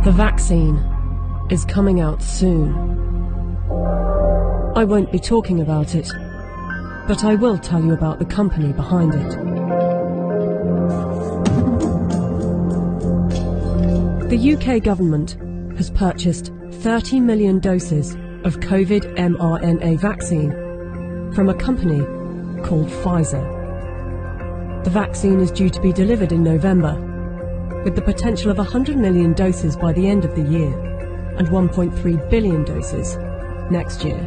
The vaccine is coming out soon. I won't be talking about it, but I will tell you about the company behind it. The UK government has purchased 30 million doses of COVID mRNA vaccine from a company called Pfizer. The vaccine is due to be delivered in November, with the potential of 100 million doses by the end of the year and 1.3 billion doses next year.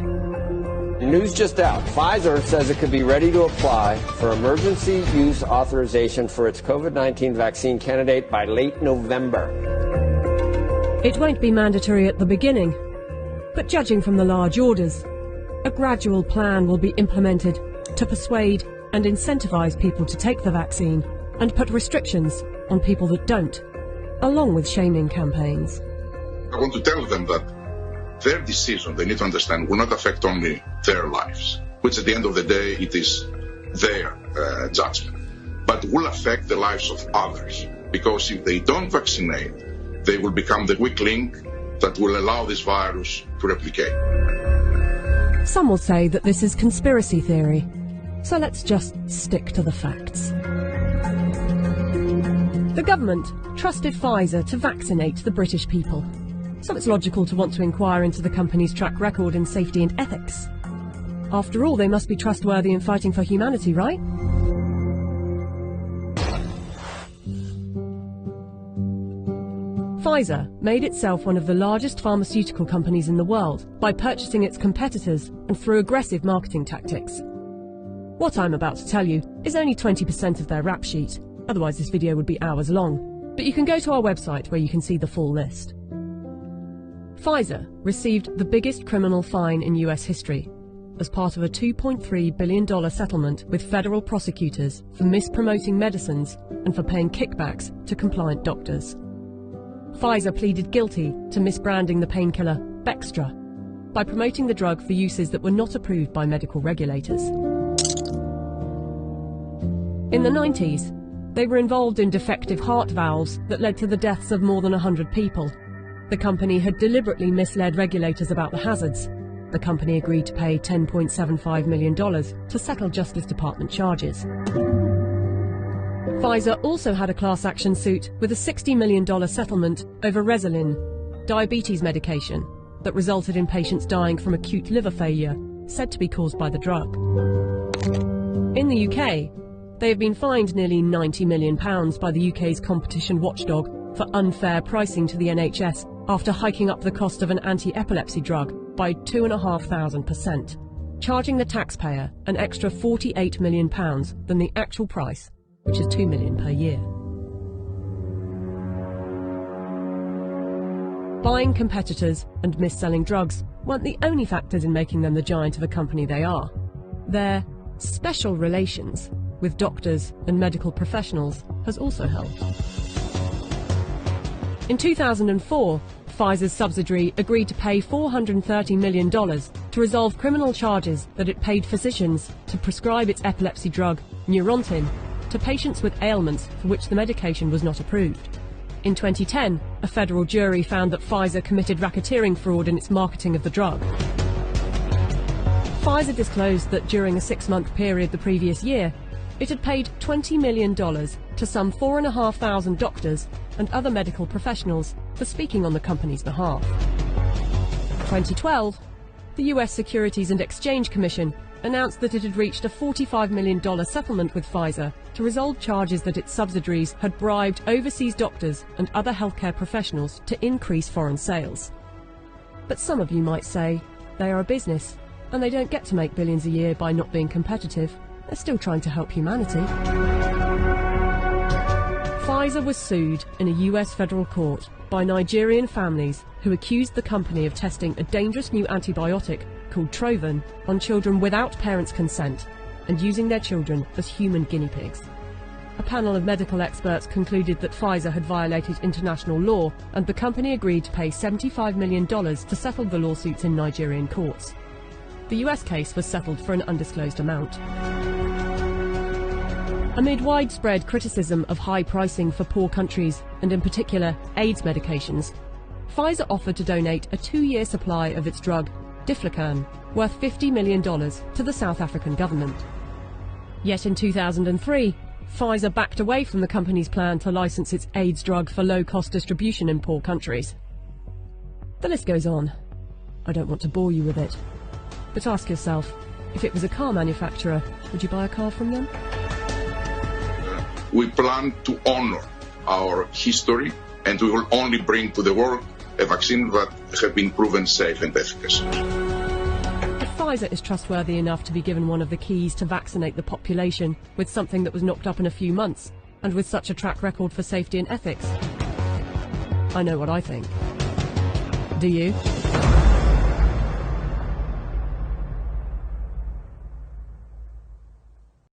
News just out. Pfizer says it could be ready to apply for emergency use authorization for its COVID-19 vaccine candidate by late November. It won't be mandatory at the beginning, but judging from the large orders, a gradual plan will be implemented to persuade and incentivize people to take the vaccine and put restrictions on people that don't, along with shaming campaigns. I want to tell them that their decision, they need to understand, will not affect only their lives, which at the end of the day, it is their judgment, but will affect the lives of others. Because if they don't vaccinate, they will become the weak link that will allow this virus to replicate. Some will say that this is conspiracy theory, so let's just stick to the facts. The government trusted Pfizer to vaccinate the British people, so it's logical to want to inquire into the company's track record in safety and ethics. After all, they must be trustworthy in fighting for humanity, right? Pfizer made itself one of the largest pharmaceutical companies in the world by purchasing its competitors and through aggressive marketing tactics. What I'm about to tell you is only 20% of their rap sheet, otherwise this video would be hours long, but you can go to our website where you can see the full list. Pfizer received the biggest criminal fine in US history as part of a $2.3 billion settlement with federal prosecutors for mispromoting medicines and for paying kickbacks to compliant doctors. Pfizer pleaded guilty to misbranding the painkiller Bextra by promoting the drug for uses that were not approved by medical regulators. In the 90s, they were involved in defective heart valves that led to the deaths of more than 100 people. The company had deliberately misled regulators about the hazards. The company agreed to pay $10.75 million to settle Justice Department charges. Pfizer also had a class action suit with a $60 million settlement over Resolin, diabetes medication, that resulted in patients dying from acute liver failure, said to be caused by the drug. In the UK, they have been fined nearly £90 million by the UK's competition watchdog for unfair pricing to the NHS after hiking up the cost of an anti-epilepsy drug by 2,500%, charging the taxpayer an extra £48 million than the actual price, which is $2 million per year. Buying competitors and mis-selling drugs weren't the only factors in making them the giant of a company they are. Their special relations with doctors and medical professionals has also helped. In 2004, Pfizer's subsidiary agreed to pay $430 million to resolve criminal charges that it paid physicians to prescribe its epilepsy drug, Neurontin, to patients with ailments for which the medication was not approved. In 2010, a federal jury found that Pfizer committed racketeering fraud in its marketing of the drug. Pfizer disclosed that during a 6-month period the previous year, it had paid $20 million to some 4,500 doctors and other medical professionals for speaking on the company's behalf. In 2012, the US Securities and Exchange Commission announced that it had reached a $45 million settlement with Pfizer to resolve charges that its subsidiaries had bribed overseas doctors and other healthcare professionals to increase foreign sales. But some of you might say they are a business and they don't get to make billions a year by not being competitive. They're still trying to help humanity. Pfizer was sued in a US federal court by Nigerian families who accused the company of testing a dangerous new antibiotic called Trovan on children without parents' consent and using their children as human guinea pigs. A panel of medical experts concluded that Pfizer had violated international law, and the company agreed to pay $75 million to settle the lawsuits in Nigerian courts. The US case was settled for an undisclosed amount. Amid widespread criticism of high pricing for poor countries, and in particular AIDS medications, Pfizer offered to donate a 2-year supply of its drug, Diflucan, worth $50 million to the South African government. Yet in 2003, Pfizer backed away from the company's plan to license its AIDS drug for low-cost distribution in poor countries. The list goes on. I don't want to bore you with it. But ask yourself, if it was a car manufacturer, would you buy a car from them? We plan to honor our history, and we will only bring to the world a vaccine that has been proven safe and efficacious. If Pfizer is trustworthy enough to be given one of the keys to vaccinate the population with something that was knocked up in a few months, and with such a track record for safety and ethics, I know what I think. Do you?